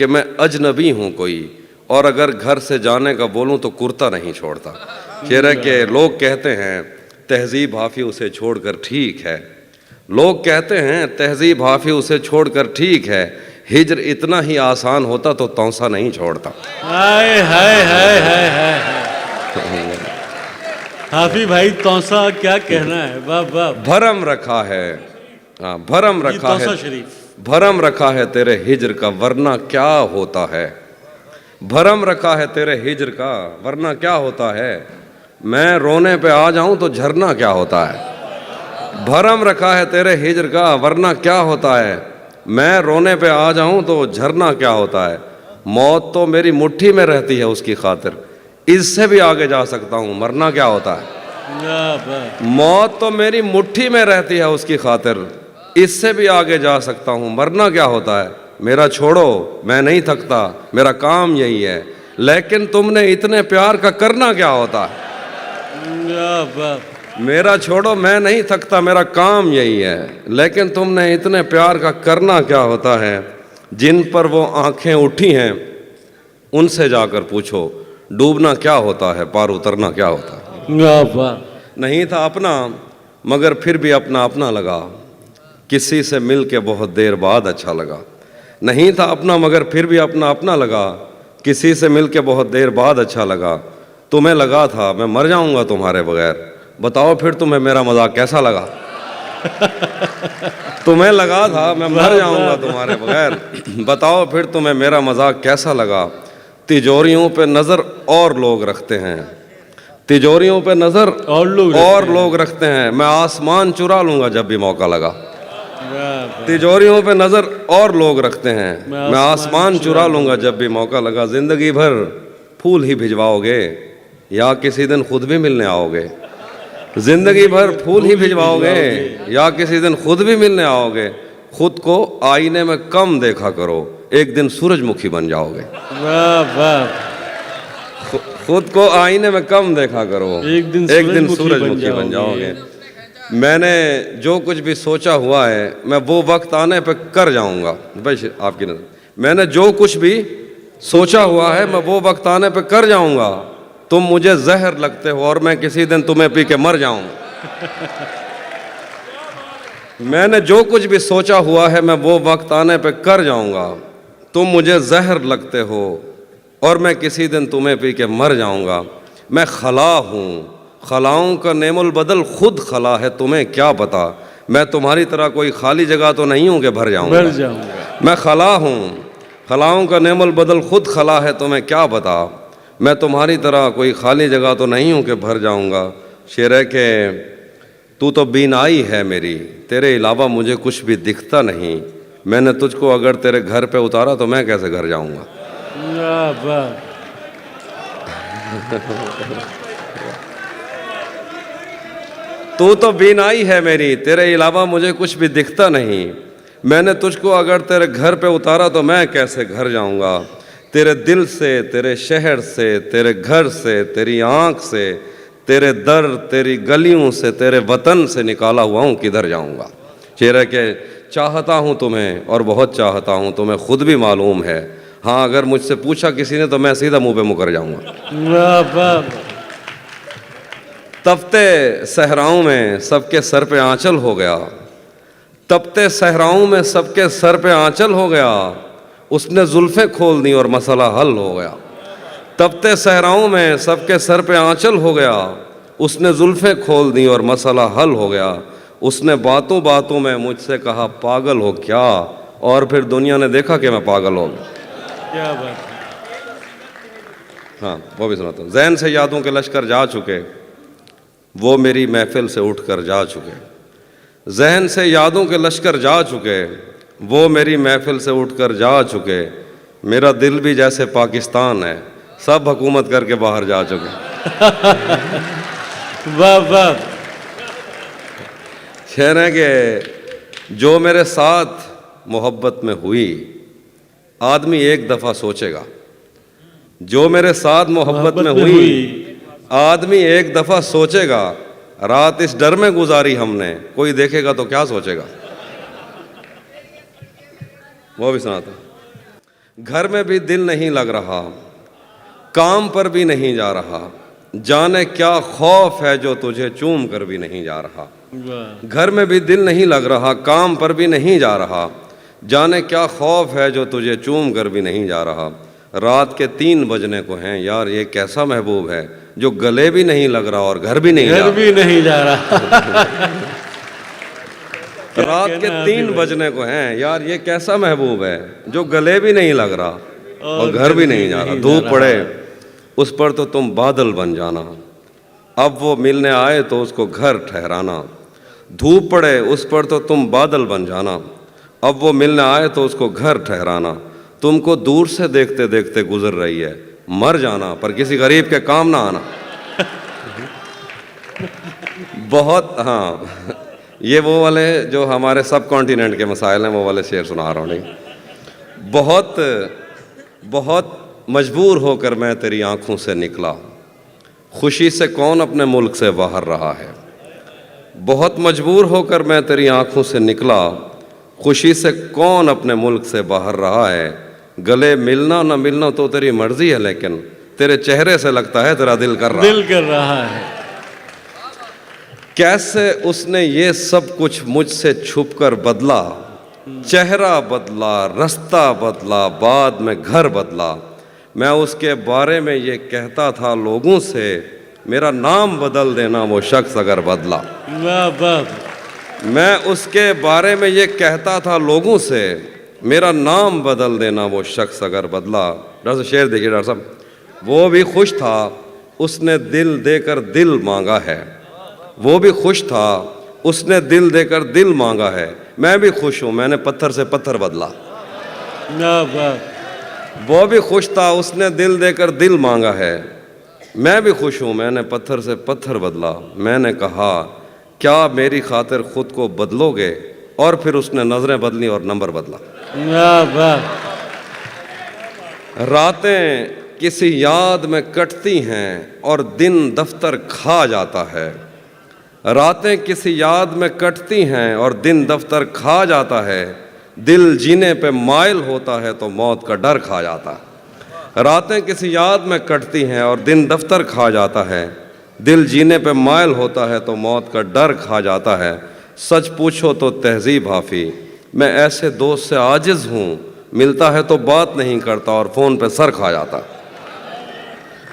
کہ میں اجنبی ہوں کوئی، اور اگر گھر سے جانے کا بولوں تو کرتا نہیں چھوڑتا۔ شعر ہے کہ لوگ کہتے ہیں تہذیب حافظ اسے چھوڑ کر ٹھیک ہے، لوگ کہتے ہیں تہذیب حافظ اسے چھوڑ کر ٹھیک ہے، ہجر اتنا ہی آسان ہوتا تو تونسا نہیں چھوڑتا۔ ہائے ہائے ہائے ہائے ہائے، حافظ بھائی توسا کیا کہنا ہے، واہ واہ۔ بھرم رکھا ہے، ہاں بھرم رکھا ہے، توسا شریف، بھرم رکھا ہے تیرے ہجر کا ورنہ کیا ہوتا ہے، بھرم رکھا ہے تیرے ہجر کا ورنہ کیا ہوتا ہے، میں رونے پہ آ جاؤں تو جھرنا کیا ہوتا ہے، بھرم رکھا ہے تیرے ہجر کا ورنہ کیا ہوتا ہے، میں رونے پہ آ جاؤں تو جھرنا کیا ہوتا ہے، موت تو میری مٹھی میں رہتی ہے اس کی خاطر، اس سے بھی آگے جا سکتا ہوں مرنا کیا ہوتا ہے، واہ واہ، موت تو میری مٹھی میں رہتی ہے اس کی خاطر، اس سے بھی آگے جا سکتا ہوں مرنا کیا ہوتا ہے، میرا چھوڑو میں نہیں تھکتا میرا کام یہی ہے، لیکن تم نے اتنے پیار کا کرنا کیا ہوتا ہے، واہ واہ، میرا چھوڑو میں نہیں تھکتا میرا کام یہی ہے، لیکن تم نے اتنے پیار کا کرنا کیا ہوتا ہے، جن پر وہ آنکھیں اٹھی ہیں ان سے جا کر پوچھو ڈوبنا کیا ہوتا ہے پار اترنا کیا ہوتا ہے، واہ واہ، نہیں تھا اپنا مگر پھر بھی اپنا اپنا لگا، کسی سے مل کے بہت دیر بعد اچھا لگا، نہیں تھا اپنا مگر پھر بھی اپنا اپنا لگا، کسی سے مل کے بہت دیر بعد اچھا لگا، تمہیں لگا تھا میں مر جاؤں گا تمہارے بغیر، بتاؤ پھر تمہیں میرا مذاق کیسا لگا، تمہیں لگا تھا میں مر جاؤں گا تمہارے بغیر، بتاؤ پھر تمہیں میرا مذاق کیسا لگا، تجوریوں پہ نظر اور لوگ رکھتے ہیں، تجوریوں پہ نظر اور لوگ رکھتے ہیں، میں آسمان چرا لوں گا جب بھی موقع لگا، واہ واہ، تجوریوں پہ نظر اور لوگ رکھتے ہیں، میں آسمان چرا لوں گا جب بھی موقع لگا، زندگی بھر پھول ہی بھجواؤ گے یا کسی دن خود بھی ملنے آؤ گے، زندگی بھر پھول ہی بھجواؤ گے یا کسی دن خود بھی ملنے آؤ گے، خود کو آئینے میں کم دیکھا کرو ایک دن سورج مکھی بن جاؤ گے، واہ واہ، خود کو آئینے میں کم دیکھا کرو ایک دن سورج مکھی بن جاؤ گے، میں نے جو کچھ بھی سوچا ہوا ہے میں وہ وقت آنے پہ کر جاؤں گا، بھائی آپ کی نظر میں نے جو کچھ بھی سوچا ہوا ہے میں وہ وقت آنے پہ کر جاؤں گا، تم مجھے زہر لگتے ہو اور میں کسی دن تمہیں پی کے مر جاؤں، میں نے جو کچھ بھی سوچا ہوا ہے میں وہ وقت آنے پہ کر جاؤں گا، تم مجھے زہر لگتے ہو اور میں کسی دن تمہیں پی کے مر جاؤں گا، میں خلا ہوں خلاؤں کا نعم البدل خود خلا ہے تمہیں کیا پتا، میں تمہاری طرح کوئی خالی جگہ تو نہیں ہوں کہ بھر جاؤں مر گا، جاؤں گا، میں خلا ہوں خلاؤں کا نعم البدل خود خلا ہے تمہیں کیا پتا، میں تمہاری طرح کوئی خالی جگہ تو نہیں ہوں کہ بھر جاؤں گا، شعر ہے کہ تو تو بینائی ہے میری تیرے علاوہ مجھے کچھ بھی دکھتا نہیں، میں نے تجھ کو اگر تیرے گھر پہ اتارا تو میں کیسے گھر جاؤں گا، واہ واہ، تو بینائی ہے میری تیرے علاوہ مجھے کچھ بھی دکھتا نہیں، میں نے تجھ کو اگر تیرے گھر پہ اتارا تو میں کیسے گھر جاؤں گا، تیرے دل سے تیرے شہر سے تیرے گھر سے تیری آنکھ سے تیرے در تیری گلیوں سے تیرے وطن سے نکالا ہوا ہوں کدھر جاؤں گا، شعر ہے کہ چاہتا ہوں تمہیں اور بہت چاہتا ہوں تمہیں خود بھی معلوم ہے، ہاں اگر مجھ سے پوچھا کسی نے تو میں سیدھا منہ پہ مکر جاؤں گا، واہ واہ، تپتے صحراؤں میں سب کے سر پہ آنچل ہو گیا، تپتے صحراؤں میں سب کے سر پہ آنچل ہو گیا، اس نے زلفیں کھول دیں اور مسئلہ حل ہو گیا، تپتے صحراؤں میں سب کے سر پہ آنچل ہو گیا، اس نے زلفیں کھول دیں اور مسئلہ حل ہو گیا، اس نے باتوں باتوں میں مجھ سے کہا پاگل ہو کیا، اور پھر دنیا نے دیکھا کہ میں پاگل ہو گیا، کیا بات ہے، ہاں وہ بھی سناتا ہوں، ذہن سے یادوں کے لشکر جا چکے وہ میری محفل سے اٹھ کر جا چکے، ذہن سے یادوں کے لشکر جا چکے وہ میری محفل سے اٹھ کر جا چکے، میرا دل بھی جیسے پاکستان ہے سب حکومت کر کے باہر جا چکے، واہ واہ، شعر ہے کہ جو میرے ساتھ محبت میں ہوئی آدمی ایک دفعہ سوچے گا، جو میرے ساتھ محبت میں ہوئی آدمی ایک دفعہ سوچے گا، رات اس ڈر میں گزاری ہم نے کوئی دیکھے گا تو کیا سوچے گا، وہ بھی سناتا ہوں، گھر میں بھی دل نہیں لگ رہا، کام پر بھی نہیں جا رہا، جانے کیا خوف ہے جو تجھے چوم کر بھی نہیں جا رہا۔ واہ گھر میں بھی دل نہیں لگ رہا، کام پر بھی نہیں جا رہا، جانے کیا خوف ہے جو تجھے چوم کر بھی نہیں جا رہا۔ رات کے 3 بجنے کو ہیں، یار یہ کیسا محبوب ہے جو گلے بھی نہیں لگ رہا اور گھر بھی نہیں جا گھر رہا۔ بھی نہیں جا رہا۔ رات کے 3 بجنے کو ہیں، یار یہ کیسا محبوب ہے جو گلے بھی نہیں لگ رہا اور گھر بھی نہیں جا رہا۔ دھوپ پڑے اس پر تو تم بادل بن جانا، اب وہ ملنے آئے تو اس کو گھر ٹھہرانا۔ دھوپ پڑے اس پر تو تم بادل بن جانا، اب وہ ملنے آئے تو اس کو گھر ٹھہرانا۔ تم کو دور سے دیکھتے دیکھتے گزر رہی ہے، مر جانا پر کسی غریب کے کام نہ آنا۔ بہت ہاں، یہ وہ والے جو ہمارے سب کانٹیننٹ کے مسائل ہیں وہ والے شعر سنا رہا ہوں۔ نہیں، بہت مجبور ہو کر میں تیری آنکھوں سے نکلا، خوشی سے کون اپنے ملک سے باہر رہا ہے۔ بہت مجبور ہو کر میں تیری آنکھوں سے نکلا، خوشی سے کون اپنے ملک سے باہر رہا ہے۔ گلے ملنا نہ ملنا تو تیری مرضی ہے، لیکن تیرے چہرے سے لگتا ہے تیرا دل کر رہا ہے۔ دل کر رہا ہے۔ کیسے اس نے یہ سب کچھ مجھ سے چھپ کر بدلا، چہرہ بدلا، رستہ بدلا، بعد میں گھر بدلا۔ میں اس کے بارے میں یہ کہتا تھا لوگوں سے، میرا نام بدل دینا وہ شخص اگر بدلا۔ واہ واہ میں اس کے بارے میں یہ کہتا تھا لوگوں سے، میرا نام بدل دینا وہ شخص اگر بدلا۔ ڈاکٹر صاحب شعر دیکھیے ڈاکٹر صاحب۔ وہ بھی خوش تھا اس نے دل دے کر دل مانگا ہے، وہ بھی خوش تھا اس نے دل دے کر دل مانگا ہے۔ میں بھی خوش ہوں میں نے پتھر سے پتھر بدلا۔ واہ واہ وہ بھی خوش تھا اس نے دل دے کر دل مانگا ہے، میں بھی خوش ہوں میں نے پتھر سے پتھر بدلا۔ میں نے کہا کیا میری خاطر خود کو بدلو گے، اور پھر اس نے نظریں بدلی اور نمبر بدلا۔ واہ واہ راتیں کسی یاد میں کٹتی ہیں اور دن دفتر کھا جاتا ہے۔ راتیں کسی یاد میں کٹتی ہیں اور دن دفتر کھا جاتا ہے، دل جینے پہ مائل ہوتا ہے تو موت کا ڈر کھا جاتا ہے۔ راتیں کسی یاد میں کٹتی ہیں اور دن دفتر کھا جاتا ہے، دل جینے پہ مائل ہوتا ہے تو موت کا ڈر کھا جاتا ہے۔ سچ پوچھو تو تہذیب حافی، میں ایسے دوست سے عاجز ہوں، ملتا ہے تو بات نہیں کرتا اور فون پہ سر کھا جاتا۔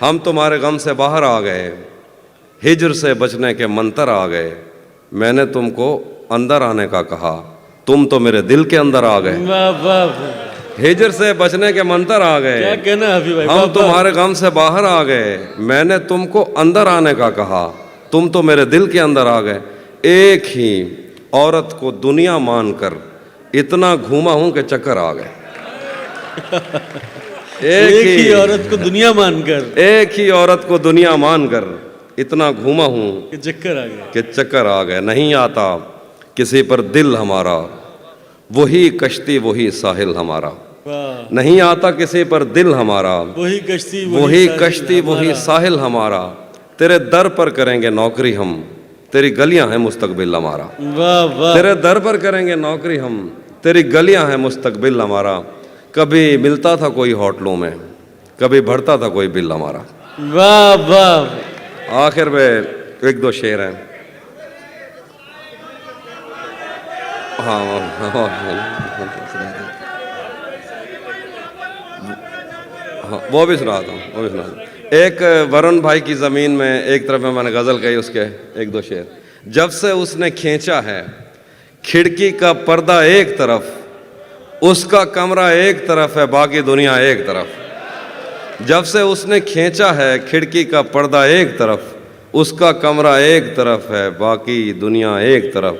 ہم تمہارے غم سے باہر آ گئے، ہجر سے بچنے کے منتر آ گئے، میں نے تم کو اندر آنے کا کہا، تم تو میرے دل کے اندر آ گئے۔ واہ واہ ہجر سے بچنے کے منتر آ گئے، کیا کہنا ہے حفیظ بھائی۔ ہم تمہارے غم سے باہر آ گئے، میں نے تم کو اندر آنے کا کہا، تم تو میرے دل کے اندر آ گئے۔ ایک ہی عورت کو دنیا مان کر اتنا گھوما ہوں کہ چکر آ گئے۔ ایک ہی عورت کو دنیا مان کر ایک ہی عورت کو دنیا مان کر اتنا گھوما ہوں کہ چکر آ گیا۔ کہ چکر آ گئے۔ نہیں آتا کسی پر دل ہمارا، وہی کشتی وہی ساحل ہمارا۔ واہ نہیں آتا کسی پر دل ہمارا، وہی کشتی وہی کشتی وہی ساحل ہمارا۔ تیرے در پر کریں گے نوکری ہم، تیری گلیاں ہیں مستقبل ہمارا۔ واہ واہ تیرے در پر کریں گے نوکری ہم، تیری گلیاں ہیں مستقبل ہمارا۔ کبھی ملتا تھا کوئی ہوٹلوں میں، کبھی بڑھتا تھا کوئی بل ہمارا۔ واہ واہ آخر میں ایک دو شعر ہیں۔ ہاں وہ بھی سنا تھا۔ ایک ورن بھائی کی زمین میں ایک طرف میں نے غزل کہی، اس کے ایک دو شعر۔ جب سے اس نے کھینچا ہے کھڑکی کا پردہ ایک طرف، اس کا کمرہ ایک طرف ہے باقی دنیا ایک طرف۔ جب سے اس نے کھینچا ہے کھڑکی کا پردہ ایک طرف، اس کا کمرہ ایک طرف ہے باقی دنیا ایک طرف۔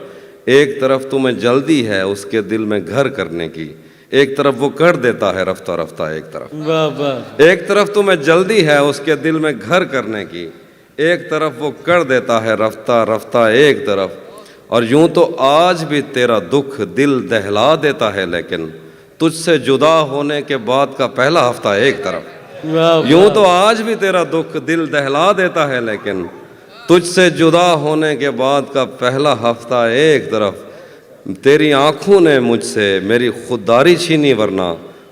ایک طرف تمہیں جلدی ہے اس کے دل میں گھر کرنے کی، ایک طرف وہ کر دیتا ہے رفتہ رفتہ ایک طرف۔ واہ واہ ایک طرف تمہیں جلدی ہے اس کے دل میں گھر کرنے کی، ایک طرف وہ کر دیتا ہے رفتہ رفتہ ایک طرف۔ اور یوں تو آج بھی تیرا دکھ دل دہلا دیتا ہے، لیکن تجھ سے جدا ہونے کے بعد کا پہلا ہفتہ ایک طرف۔ واہ یوں تو آج بھی تیرا دکھ دل دہلا دیتا ہے، لیکن تجھ سے جدا ہونے کے بعد کا پہلا ہفتہ ایک طرف۔ تیری آنکھوں نے مجھ سے میری خودداری چھینی، ورنہ